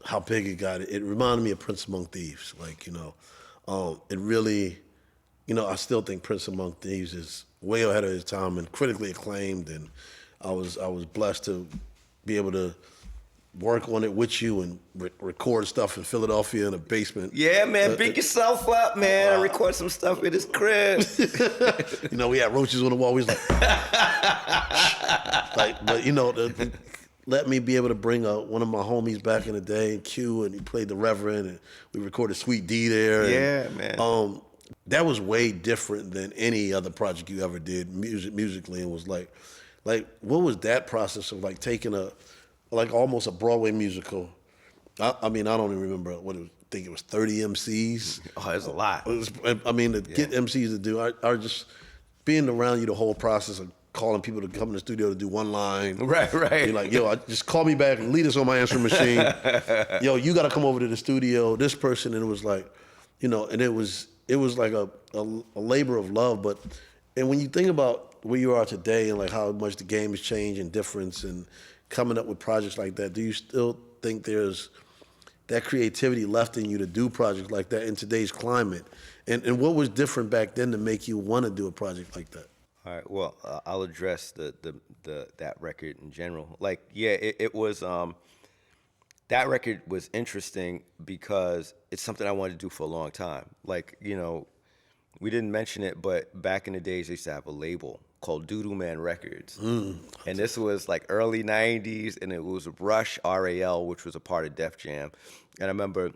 how big it got. It reminded me of Prince Among Thieves. Like, you know, it really, you know, I still think Prince Among Thieves is way ahead of his time and critically acclaimed. And I was blessed to be able to work on it with you and record stuff in Philadelphia in a basement. Yeah, man, big yourself up, man. I record some stuff in his crib. You know, we had roaches on the wall. We was like, but you know, let me be able to bring one of my homies back in the day, Q, and he played the Reverend, and we recorded Sweet D there. Yeah, and, man. That was way different than any other project you ever did musically, and was like, what was that process of like taking almost a Broadway musical? I mean, I don't even remember what it was. I think it was 30 MCs. Oh, there's a lot. Get MCs to do, are just being around you the whole process of calling people to come in the studio to do one line. Right. You're like, yo, just call me back and lead us on my answering machine. Yo, you got to come over to the studio. This person, and it was like, you know, and it was like a labor of love. And when you think about where you are today and like how much the game has changed and difference and coming up with projects like that, do you still think there's that creativity left in you to do projects like that in today's climate? And what was different back then to make you want to do a project like that? All right. Well, I'll address that record in general. Like, yeah, it was that record was interesting because it's something I wanted to do for a long time. Like, you know, we didn't mention it, but back in the days, they used to have a label called Doodoo Man Records. And this was like early 90s, and it was Rush, RAL, which was a part of Def Jam. And I remember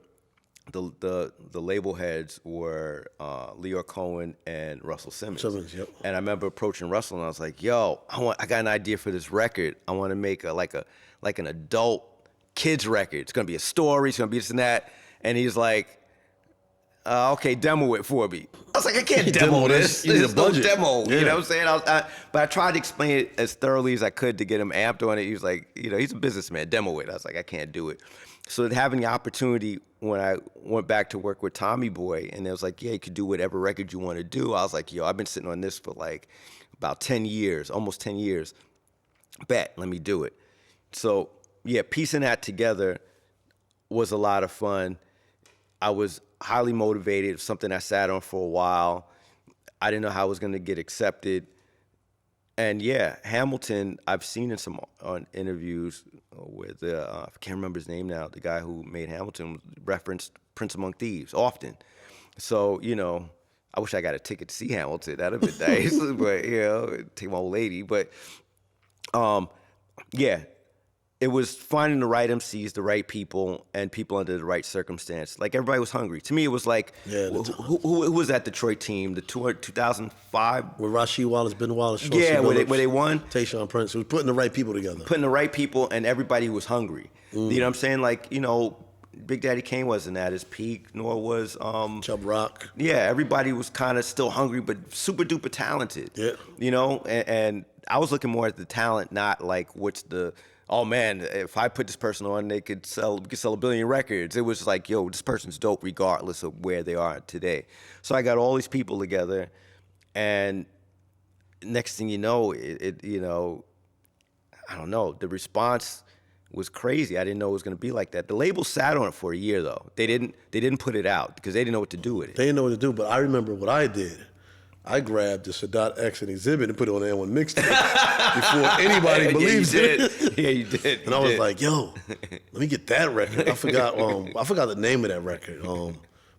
the label heads were Leor Cohen and Russell Simmons. Yep. And I remember approaching Russell, and I was like, yo, I got an idea for this record. I want to make an adult kids record. It's going to be a story. It's going to be this and that. And he's like, okay, demo it for me. I was like, I can't demo this. There's no demo. Yeah. You know what I'm saying? But I tried to explain it as thoroughly as I could to get him amped on it. He was like, you know, he's a businessman. Demo it. I was like, I can't do it. So having the opportunity when I went back to work with Tommy Boy, and it was like, yeah, you could do whatever record you want to do. I was like, yo, I've been sitting on this for like about 10 years, almost 10 years. Bet, let me do it. So yeah, piecing that together was a lot of fun. I was highly motivated. It was something I sat on for a while. I didn't know how it was going to get accepted. And yeah, Hamilton, I've seen in some interviews with, I can't remember his name now, the guy who made Hamilton referenced Prince Among Thieves often. So, you know, I wish I got a ticket to see Hamilton. That'd have been nice, but, you know, take my old lady. But, yeah, it was finding the right MCs, the right people, and people under the right circumstance. Like, everybody was hungry. To me, it was like, who was that Detroit team? The 2005? With Rasheed Wallace, Ben Wallace, Chauncey Yeah, where Billups, they won. Tayshaun Prince. It was putting the right people together. Putting the right people, and everybody was hungry. You know what I'm saying? Like, you know, Big Daddy Kane wasn't at his peak, nor was Chubb Rock. Yeah, everybody was kind of still hungry, but super duper talented. Yeah. You know, and I was looking more at the talent, not like what's the, oh man, if I put this person on, we could sell a billion records. It was like, yo, this person's dope regardless of where they are today. So I got all these people together, and next thing you know, you know, I don't know, the response was crazy. I didn't know it was going to be like that. The label sat on it for a year though. They didn't put it out because they didn't know what to do with it. They didn't know what to do, but I remember what I did. I grabbed the Sadat X and Exhibit and put it on the N1 mixtape before anybody believes it. Yeah, you did. And I was like, yo, let me get that record. I forgot the name of that record.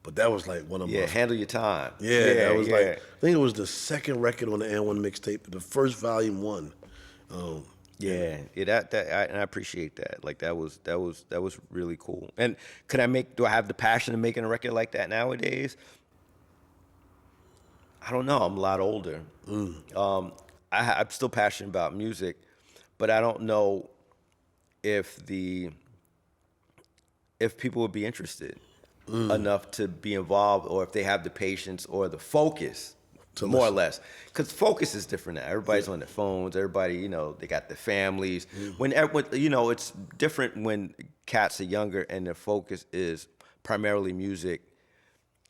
But that was like one of my. Handle your time. Yeah, that was like, I think it was the second record on the N1 mixtape, the first volume 1. And I appreciate that. Like that was really cool. And do I have the passion of making a record like that nowadays? I don't know. I'm a lot older. I'm still passionate about music, but I don't know if people would be interested enough to be involved, or if they have the patience or the focus. More or less, because focus is different now. Everybody's on their phones. Everybody, you know, they got their families. When you know, it's different when cats are younger and their focus is primarily music,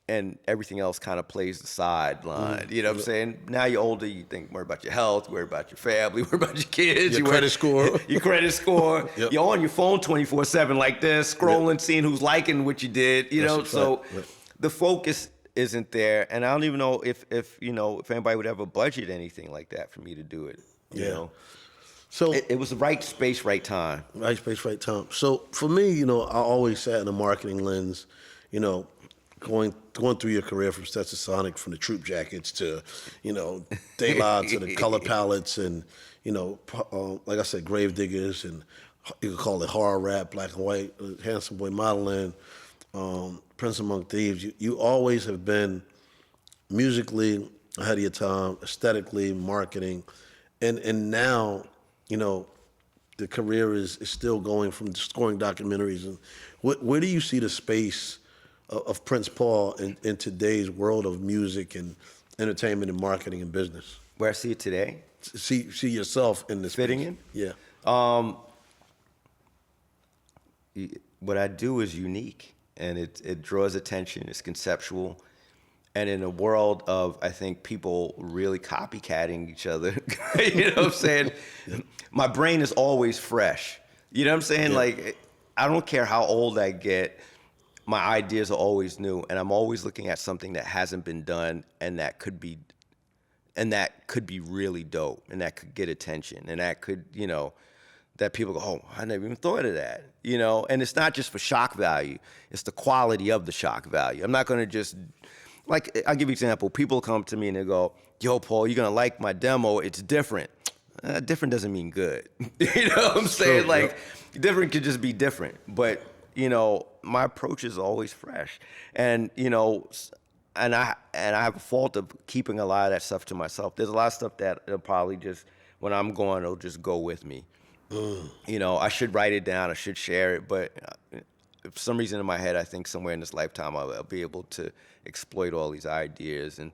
and everything else kind of plays the sideline. You know what I'm saying? Now you're older, you think more about your health, worry about your family, worry about your kids, your credit score. Your credit score. Yep. You're on your phone 24/7 like this, scrolling, seeing who's liking what you did. You know, so the focus isn't there, and I don't even know if anybody would ever budget anything like that for me to do it. You know, so it was the right space, right time. Right space, right time. So for me, you know, I always sat in a marketing lens. You know, going through your career from Stetasonic, from the troop jackets to, you know, De La to the color palettes, and you know, like I said, Gravediggaz, and you could call it horror rap, black and white, handsome boy modeling. Prince Among Thieves, you always have been musically ahead of your time, aesthetically, marketing, and now, you know, the career is still going from scoring documentaries. And where do you see the space of Prince Paul in today's world of music and entertainment and marketing and business? Where I see it today? See yourself in this fitting space. in? Yeah. What I do is unique. And it draws attention, it's conceptual. And in a world of, I think, people really copycatting each other, you know what I'm saying? My brain is always fresh. You know what I'm saying? Yeah. Like, I don't care how old I get, my ideas are always new. And I'm always looking at something that hasn't been done and that could be really dope, and that could get attention, and that could, you know, that people go, oh, I never even thought of that, you know? And it's not just for shock value, it's the quality of the shock value. I'm not gonna just, like, I'll give you an example. People come to me and they go, yo, Paul, you're gonna like my demo, it's different. Different doesn't mean good. You know what I'm saying? True, like, different could just be different. But, you know, my approach is always fresh. And, you know, and I have a fault of keeping a lot of that stuff to myself. There's a lot of stuff that it'll probably just, when I'm going, it'll just go with me. You know, I should write it down, I should share it, but for some reason in my head, I think somewhere in this lifetime I'll be able to exploit all these ideas and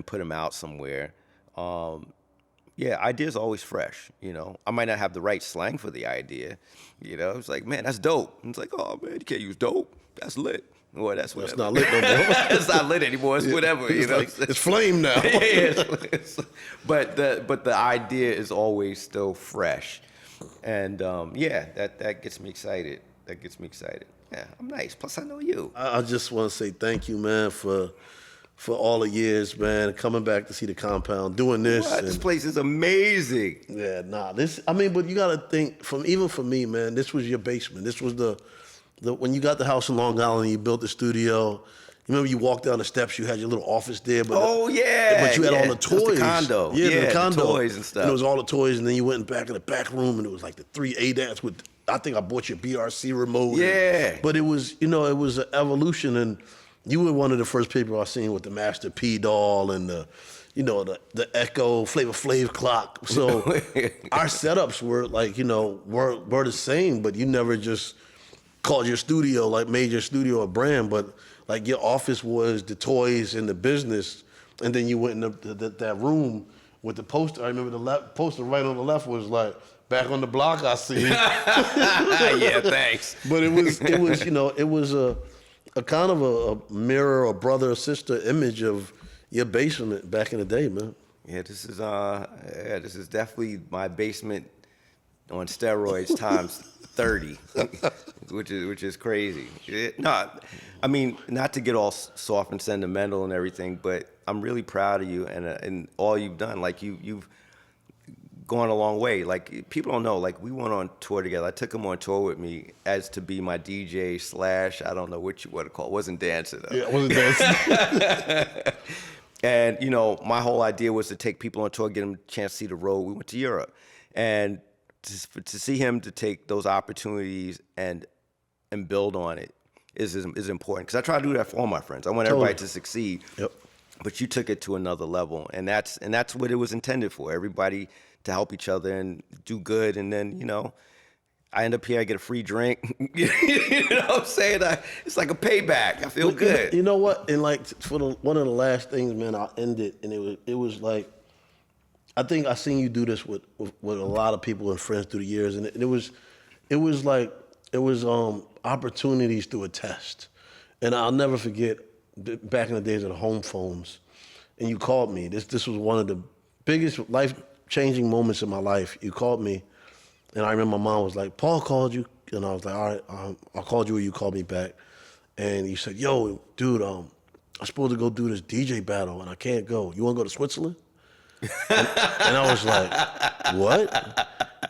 put them out somewhere. Ideas are always fresh, you know. I might not have the right slang for the idea, you know. It's like, man, that's dope. And it's like, oh, man, you can't use dope. That's lit. Or that's whatever. It's not lit no more. It's not lit anymore. It's whatever, you know. Like, it's flame now. But the idea is always still fresh. And that gets me excited. Yeah, I'm nice. Plus, I know you. I just want to say thank you, man, for all the years, man, coming back to see the compound, doing this. This place is amazing. Yeah, but you got to think, even for me, man, this was your basement. This was the when you got the house in Long Island and you built the studio. You remember you walked down the steps, you had your little office there. But but you had all the toys. The condo. Yeah, the condo. The toys and stuff. And it was all the toys, and then you went back in the back room, and it was like the 3 ADATs with I think I bought your BRC remote. Yeah. But it was, you know, it was an evolution, and you were one of the first people I seen with the Master P doll and the, you know, the Echo Flavor Flav clock. So our setups were like, you know, were the same, but you never just called your studio, like made your studio a brand, but like your office was the toys and the business, and then you went in that room with the poster. I remember the poster right on the left was like, back on the block, I see. Yeah, thanks. But it was, you know, it was a kind of a mirror or brother or sister image of your basement back in the day, man. Yeah, this is definitely my basement on steroids times 30, which is crazy. No, I mean, not to get all soft and sentimental and everything, but I'm really proud of you and all you've done. Like you've gone a long way. Like people don't know. Like we went on tour together. I took him on tour with me as to be my DJ / I don't know what you want to call it. Wasn't dancing though. Yeah, I wasn't dancing. And you know, my whole idea was to take people on tour, get them a chance to see the road. We went to Europe, and to see him to take those opportunities and build on it is important. Because I try to do that for all my friends. I want everybody to succeed. Yep. But you took it to another level, and that's what it was intended for. Everybody to help each other and do good, and then, you know, I end up here, I get a free drink. You know what I'm saying? It's like a payback. I feel good. You know what? And like for one of the last things, man, I'll end it, and it was like, I think I seen you do this with a lot of people and friends through the years, and it was opportunities through a test, and I'll never forget back in the days of the home phones, and you called me. This was one of the biggest life-changing moments in my life. You called me, and I remember my mom was like, "Paul called you," and I was like, "All right, I called you, or you called me back," and you said, "Yo, dude, I'm supposed to go do this DJ battle, and I can't go. You want to go to Switzerland?" And I was like, "What?"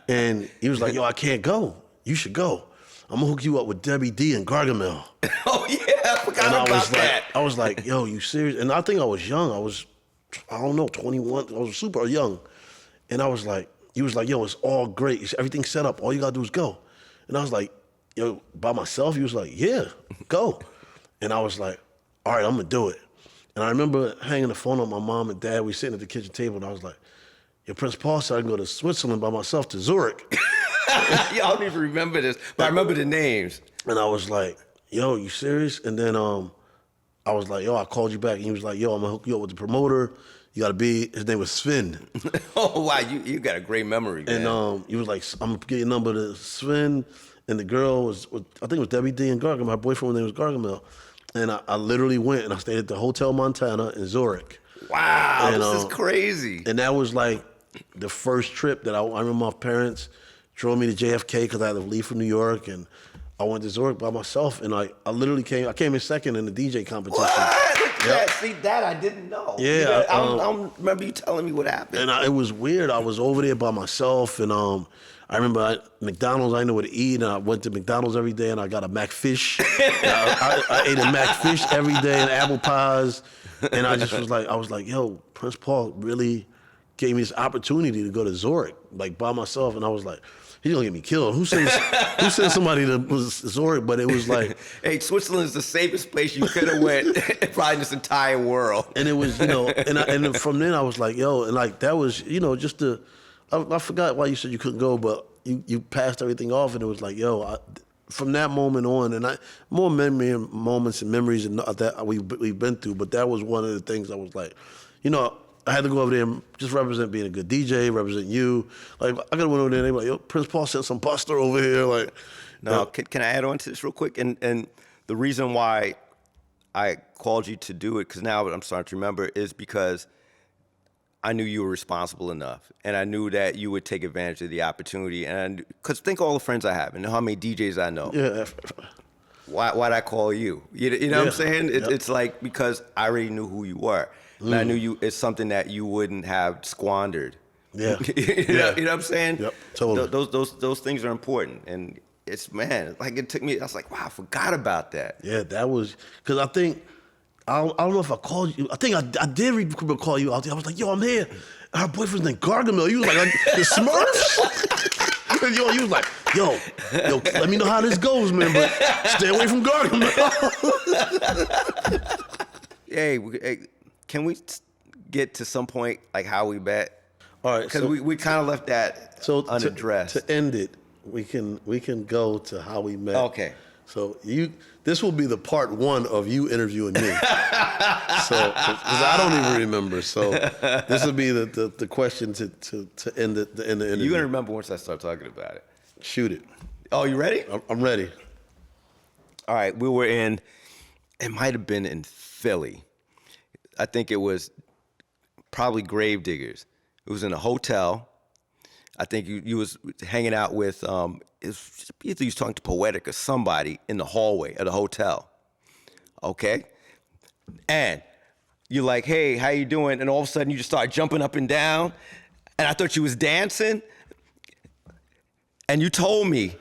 And he was like, "Yo, I can't go. You should go. I'm gonna hook you up with Debbie D and Gargamel." Oh yeah, I forgot about that. I was like, "Yo, you serious?" And I think I was young. I don't know, 21. I was super young. And I was like, he was like, "Yo, it's all great. Everything's set up. All you gotta do is go." And I was like, "Yo, by myself?" He was like, "Yeah, go." And I was like, "All right, I'm gonna do it." And I remember hanging the phone on my mom and dad. We sitting at the kitchen table, and I was like, "Yo, Prince Paul said I can go to Switzerland by myself to Zurich." Y'all don't even remember this, but I remember the names. And I was like, "Yo, you serious?" And then I was like, "Yo, I called you back." And he was like, "Yo, I'm gonna hook you up with the promoter. You gotta be." His name was Sven. Oh wow, you got a great memory, man. And he was like, "I'm gonna get your number to Sven." And the girl was I think it was Debbie D and Gargamel. My boyfriend's name was Gargamel. And I literally went and I stayed at the Hotel Montana in Zurich. Wow, And, this is crazy. And that was like the first trip that I remember my parents drove me to JFK because I had to leave from New York, and I went to Zurich by myself, and I literally came in second in the DJ competition. What? Look at that. See, that I didn't know. Yeah. I don't remember you telling me what happened. And it was weird. I was over there by myself, and I remember McDonald's, I didn't know what to eat, and I went to McDonald's every day, and I got a McFish. I ate a McFish every day and apple pies, and I was like, "Yo, Prince Paul really gave me this opportunity to go to Zurich, like by myself," and I was like, "He's gonna get me killed. Who sent somebody to Zurich?" But it was like, hey, Switzerland is the safest place you could have went probably in this entire world. And it was, you know, and from then I was like, "Yo," and like that was, you know, just I forgot why you said you couldn't go, but you passed everything off, and it was like, "Yo," from that moment on, and more moments and memories and that we've been through, but that was one of the things I was like, you know, I had to go over there and just represent being a good DJ, represent you. Like, I could have went over there and they were like, "Yo, Prince Paul sent some buster over here." Like, no, can I add on to this real quick? And the reason why I called you to do it, because now I'm starting to remember, is because I knew you were responsible enough, and I knew that you would take advantage of the opportunity. And because think of all the friends I have and how many DJs I know. Yeah. Why'd I call you? You know what I'm saying? It's like, because I already knew who you were. And I knew it's something that you wouldn't have squandered. Yeah. You know what I'm saying? Yep, totally. Those things are important. And it's, man, like it took me, I was like, wow, I forgot about that. Yeah, that was, because I think, I don't know if I called you. I think I did call you out there. I was like, "Yo, I'm here." Her boyfriend's named Gargamel. You was like the Smurfs? Yo, you was like, yo, let me know how this goes, man, but stay away from Gargamel. Hey, can we get to some point like how we met? All right, Because so we kind of left that unaddressed. To end it, we can go to how we met. Okay. So this will be the part 1 of you interviewing me. So, because I don't even remember. So this will be the question to end the interview. You're gonna remember once I start talking about it. Shoot it. Oh, you ready? I'm ready. All right, we were it might have been in Philly. I think it was probably Gravediggaz. It was in a hotel. I think you was hanging out with, either you was talking to Poetic or somebody in the hallway of the hotel, okay? And you're like, hey, how you doing? And all of a sudden you just start jumping up and down, and I thought you was dancing, and you told me,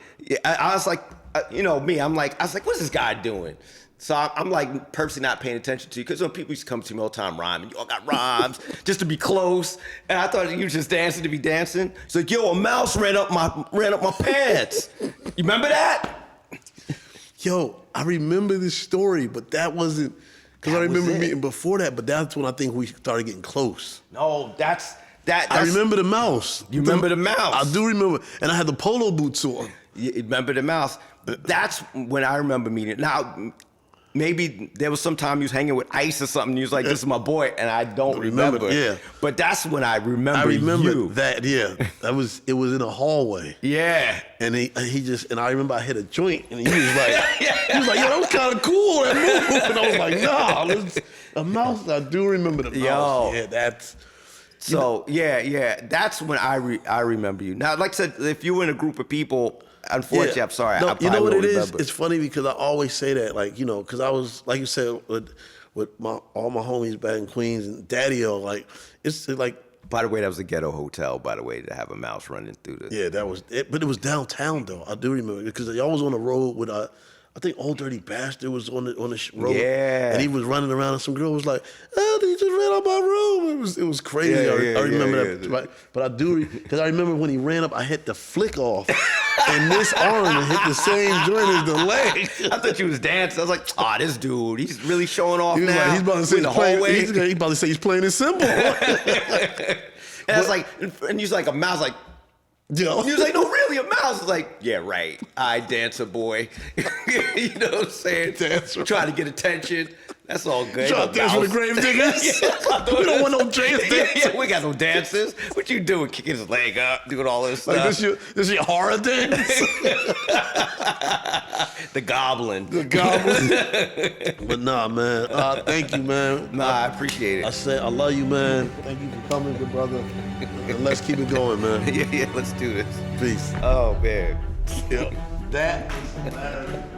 I was like, you know me, I was like, what's this guy doing? So I'm like purposely not paying attention to you because when people used to come to me all the time rhyming, you all got rhymes just to be close, and I thought you were just dancing to be dancing. So yo, a mouse ran up my pants. You remember that? Yo, I remember this story, but that wasn't because I remember it. meeting before that. But that's when I think we started getting close. No, that's I remember the mouse. You remember the mouse? I do remember, and I had the polo boots on. You remember the mouse? That's when I remember meeting. Now, maybe there was some time you was hanging with Ice or something. You was like, "This is my boy," and I don't remember. Yeah, but that's when I remember. I remember you. that. Yeah, it was in a hallway. Yeah, and he and I remember I hit a joint, and he was like, yo, that was kind of cool that move, and I was like, nah, a mouse. I do remember the mouse. Yo. Yeah, that's. So yeah, that's when I remember you. Now, like I said, if you were in a group of people. Unfortunately, I'm sorry. No, I you know what it is? remember. It's funny because I always say that, like, you know, because I was, like you said, with all my homies back in Queens and Daddy-O, like, it's like. By the way, that was a ghetto hotel, by the way, to have a mouse running through the. Yeah, that was it. But it was downtown, though. I do remember because y'all was on the road with, I think Old Dirty Bastard was on the road. Yeah. And he was running around and some girl was like, oh, they just ran out my room. It was crazy. I remember that. Right? But I do, because I remember when he ran up, I hit the flick off. And this arm hit the same joint as the leg. I thought you was dancing. I was like, oh, this dude, he's really showing off now. Like, he's about to say in the hallway. He's about to say he's playing it simple. And I was like, and he's like a mouse, like, yo. He was like, no, really, a mouse. I was like, yeah, right. I dancer boy. You know what I'm saying? Dancer. Trying to get attention. That's all good. Trying to dance with the Gravediggaz? We don't want no dance dancers. Yeah, we got no dancers. What you doing? Kicking his leg up, doing all this stuff. Like this your horror dance? The Goblin. The Goblin. But nah, man. Thank you, man. Nah, I appreciate it. I said I love you, man. Thank you for coming, good brother. And let's keep it going, man. Yeah, let's do this. Peace. Oh, man. Yeah. That is